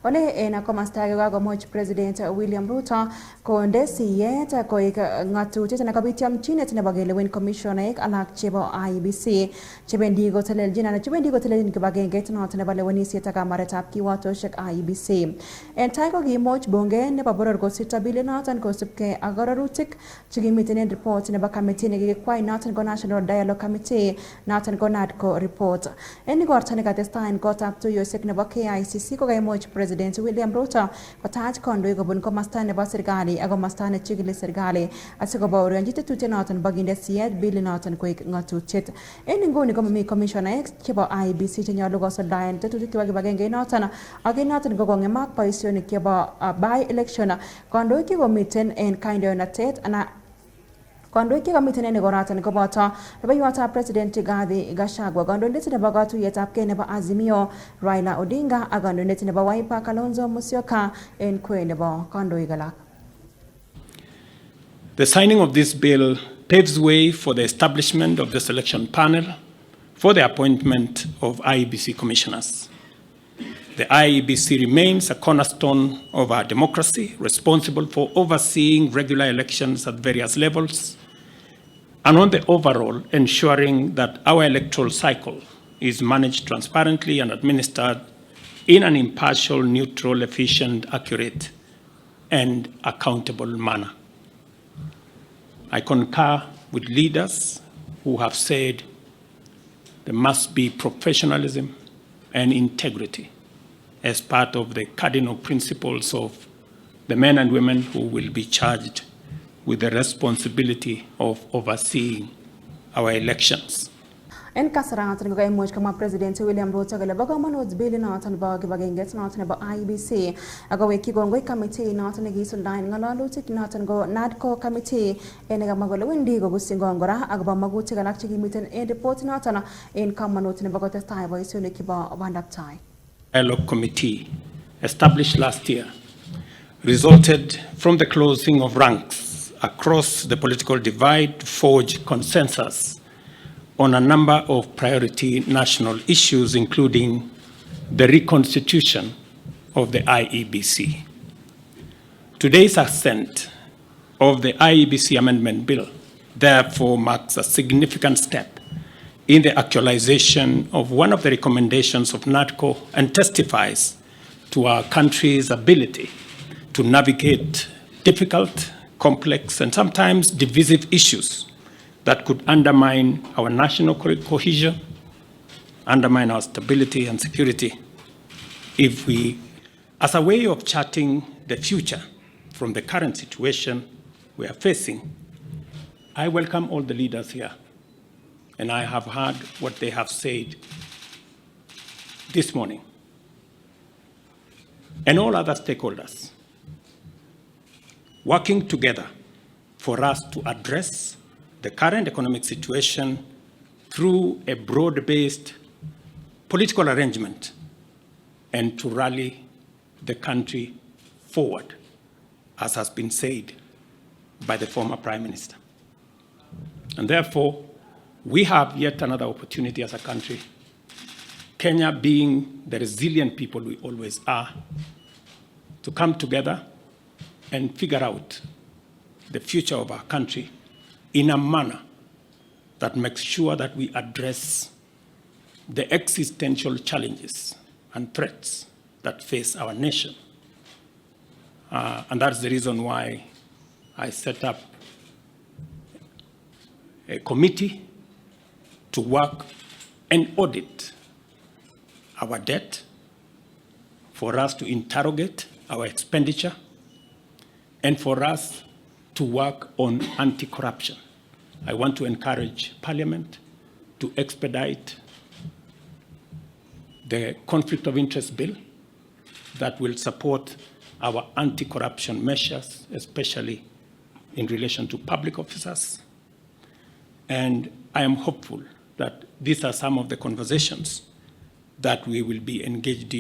Ole na komastagi kakomuch President William Ruto konde siyet koek ng'atutiet nekabitiamchinet nebo kelewen commissionaek alak chebo IEBC chebendi kotelelchin anan chebendi kotelelchin kibagengeit noton nebo lewenisiet ak kamaretab kiwatoshek IEBC. En tai kokimuch bunge nebo boror kosirto bilit noton kosubkei ak arorutik chekimiten en report nebo committee nekikikwai noton ko National Dialogue Committee noton ko Nadco report. En igorto nekatestai en kotab tuiyosiek nebo KICC kokaimuch President William Ruto kotach kondoik kobun komasta nebo serikali ak komasta nechigili serikali asikobaorionji tetutiet noton bo kinde siyet bilit noton koek ng'atutiet. En inguni komami commissionaek chebo IEBC chenyolu kosuldaen tetutik chebo kibagengeit noton ak en noton ko kong'emak boisionik chebo by election. Kondoik chekomiten en kandoinatet ana kondoik chekomiten en igoratan koboto rubeiwotab President Rigathi Gachagua, kandoindet nebo katuiyetabgei nebo Azimio Raila Odinga ak kandoindet nebo Wiper Kalonzo Musyoka en kwen nebo kandoik alak. The signing of this bill paves way for the establishment of the selection panel for the appointment of IEBC commissioners. The IEBC remains a cornerstone of our democracy, responsible for overseeing regular elections at various levels, and on the overall, ensuring that our electoral cycle is managed transparently and administered in an impartial, neutral, efficient, accurate, and accountable manner. I concur with leaders who have said there must be professionalism and integrity as part of the cardinal principles of the men and women who will be charged with the responsibility of overseeing our elections. En kasaraat ko kaimuch kama President William Ruto kole ba kamanut bill noton bo kibagengeit noton nebo IEBC ako weki kongoi committee noton nekisuldaen ng'alalutik noton ko Nadco committee en kama kole wendi kobusingon kora akobo magutik alak chekimiten en report noton en kamanut nebo kotestai boisionik chebo bandaptai. Dialogue Committee, established last year, resulted from the closing of ranks across the political divide to forge consensus on a number of priority national issues, including the reconstitution of the IEBC. Today's assent of the IEBC Amendment Bill therefore marks a significant step in the actualization of one of the recommendations of Nadco and testifies to our country's ability to navigate difficult, complex, and sometimes divisive issues that could undermine our national cohesion, undermine our stability and security if we, as a way of charting the future from the current situation we are facing. I welcome all the leaders here, and I have heard what they have said this morning, and all other stakeholders working together for us to address the current economic situation through a broad-based political arrangement and to rally the country forward, as has been said by the former Prime Minister. And therefore, we have yet another opportunity as a country, Kenya being the resilient people we always are, to come together and figure out the future of our country in a manner that makes sure that we address the existential challenges and threats that face our nation. And that's the reason why I set up a committee to work and audit our debt, for us to interrogate our expenditure, and for us to work on anti-corruption. I want to encourage Parliament to expedite the conflict of interest bill that will support our anti-corruption measures, especially in relation to public officers. And I am hopeful that these are some of the conversations that we will be engaged in